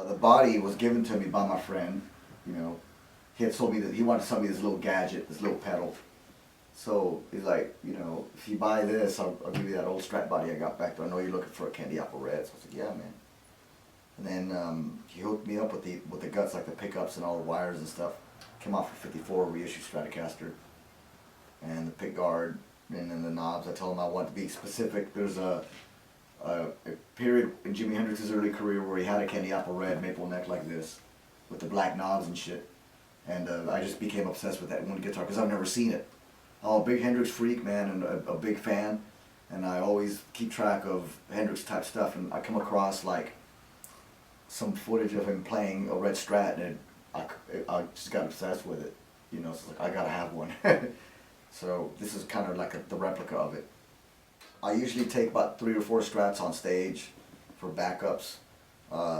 The body was given to me by my friend. You know, he had told me that he wanted to sell me this little gadget, this little pedal. So he's like, you know, if you buy this, I'll give you that old Strat body I got back there. I know you're looking for a candy apple red. So I was like, yeah, man. And then he hooked me up with the guts, like the pickups and all the wires and stuff. Came off a 54 reissue Stratocaster, and the pick guard, and then the knobs. I told him I want to be specific. There's a period in Jimi Hendrix's early career where he had a candy apple red maple neck like this, with the black knobs and shit. And I just became obsessed with that one guitar because I've never seen it. I'm a big Hendrix freak, man, and a big fan. And I always keep track of Hendrix type stuff. And I come across like some footage of him playing a red Strat, and I just got obsessed with it. You know, so it's like I gotta have one. So this is kind of like the replica of it. I usually take about 3 or 4 Strats on stage for backups.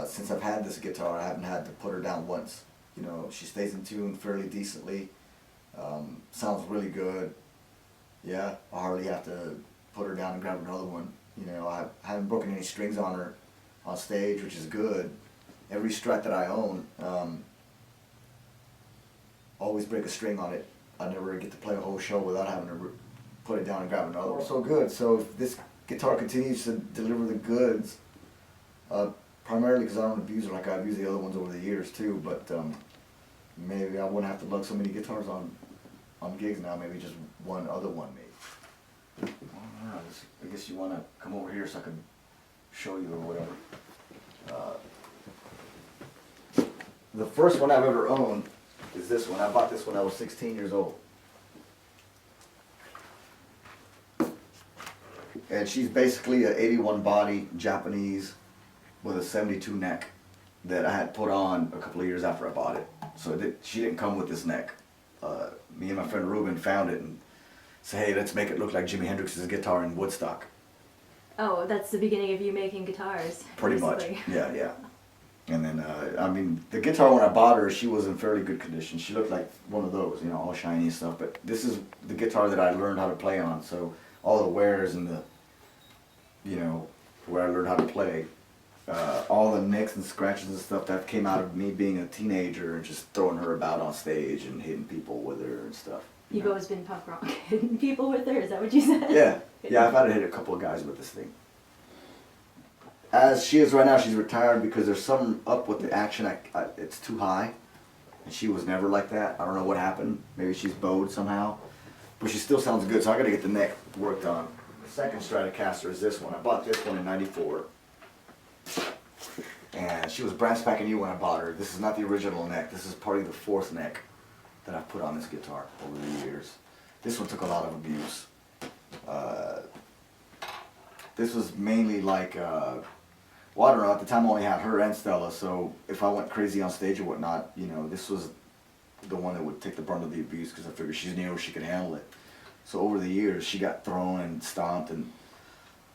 Since I've had this guitar, I haven't had to put her down once. You know, she stays in tune fairly decently. Sounds really good. Yeah, I hardly have to put her down and grab another one. You know, I haven't broken any strings on her on stage, which is good. Every Strat that I own, always break a string on it. I never get to play a whole show without having to put it down and grab another one. So good. So if this guitar continues to deliver the goods, primarily because I don't abuse it like I've used the other ones over the years too, but maybe I wouldn't have to lug so many guitars on gigs now, maybe just one other one maybe. I guess you want to come over here so I can show you or whatever. The first one I've ever owned is this one. I bought this when I was 16 years old. And she's basically an 81 body Japanese with a 72 neck that I had put on a couple of years after I bought it. So she didn't come with this neck. Me and my friend Ruben found it and said, hey, let's make it look like Jimi Hendrix's guitar in Woodstock. Oh, that's the beginning of you making guitars. Pretty basically. much, yeah. And then, I mean, the guitar when I bought her, she was in fairly good condition. She looked like one of those, you know, all shiny and stuff. But this is the guitar that I learned how to play on. So all the wears and the, you know, where I learned how to play, all the nicks and scratches and stuff that came out of me being a teenager and just throwing her about on stage and hitting people with her and stuff. You've always been punk rock, hitting people with her, is that what you said? Yeah, I've had to hit a couple of guys with this thing. As she is right now, she's retired because there's something up with the action. It's too high, and she was never like that. I don't know what happened. Maybe she's bowed somehow, but she still sounds good. So I got to get the neck worked on. The second Stratocaster is this one. I bought this one in '94, and she was brand spanking new when I bought her. This is not the original neck. This is probably the 4th neck that I've put on this guitar over the years. This one took a lot of abuse. This was mainly like, well, I don't know, at the time I only had her and Stella, so if I went crazy on stage or whatnot, you know, this was the one that would take the brunt of the abuse because I figured she's near where she could handle it. So over the years, she got thrown and stomped, and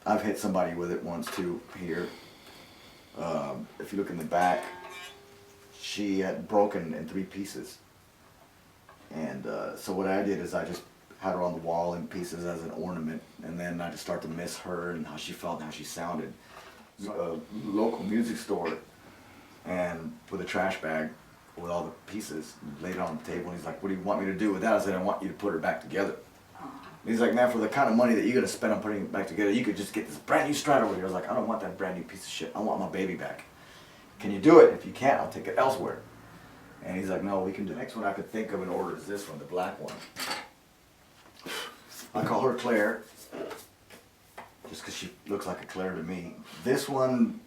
I've hit somebody with it once too, here. If you look in the back, she had broken in 3 pieces. And so what I did is I just had her on the wall in pieces as an ornament, and then I just started to miss her and how she felt and how she sounded. A local music store, and with a trash bag with all the pieces, laid it on the table, and he's like, what do you want me to do with that? I said, I want you to put her back together. And he's like, man, for the kind of money that you're going to spend on putting it back together, you could just get this brand new Strat over here. I was like, I don't want that brand new piece of shit. I want my baby back. Can you do it? If you can't, I'll take it elsewhere. And he's like, no, we can do it. The next one I could think of in order is this one, the black one. I call her Claire, just because she looks like a Claire to me. This one,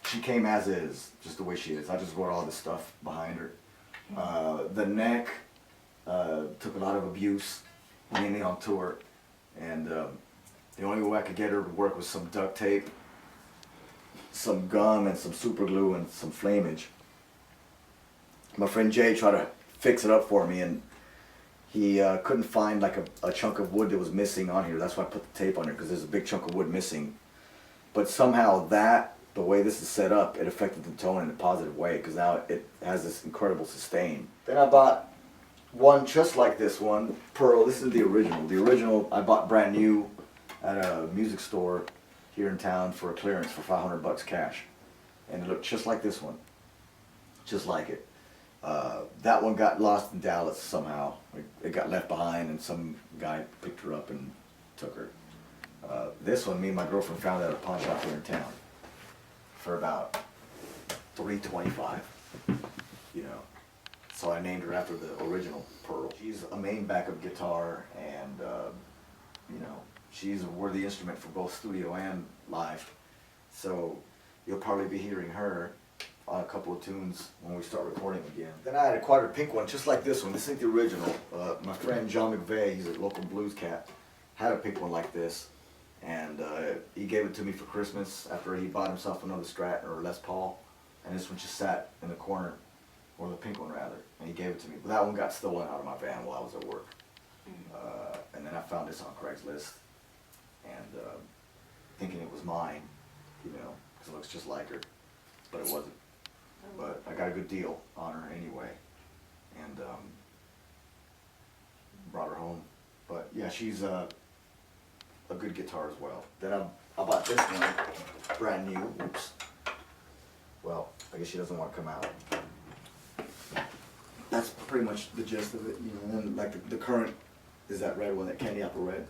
she came as is, just the way she is. I just wrote all this stuff behind her. The neck took a lot of abuse, mainly on tour. And the only way I could get her to work was some duct tape, some gum, and some super glue, and some flamage. My friend Jay tried to fix it up for me, and he couldn't find like a chunk of wood that was missing on here. That's why I put the tape on here, because there's a big chunk of wood missing. But somehow the way this is set up, it affected the tone in a positive way, because now it has this incredible sustain. Then I bought one just like this one, Pearl. This is the original. The original I bought brand new at a music store here in town for a clearance for $500 cash. And it looked just like this one. just like it. That one got lost in Dallas somehow. It got left behind, and some guy picked her up and took her. This one, me and my girlfriend found at a pawn shop here in town for about $325. You know, so I named her after the original Pearl. She's a main backup guitar, and you know, she's a worthy instrument for both studio and live. So you'll probably be hearing her on a couple of tunes when we start recording again. Then I had acquired a pink one just like this one. This ain't the original. My friend John McVeigh, he's a local blues cat, had a pink one like this, and he gave it to me for Christmas after he bought himself another Strat or Les Paul, and this one just sat in the corner, or the pink one rather, and he gave it to me. But that one got stolen out of my van while I was at work. And then I found this on Craigslist, and thinking it was mine, you know, because it looks just like her, but it wasn't. But I got a good deal on her anyway, and brought her home. But yeah, she's a good guitar as well. Then I bought this one, brand new. Oops. Well, I guess she doesn't want to come out. That's pretty much the gist of it, you know. And then like the current is that red one, that candy apple red.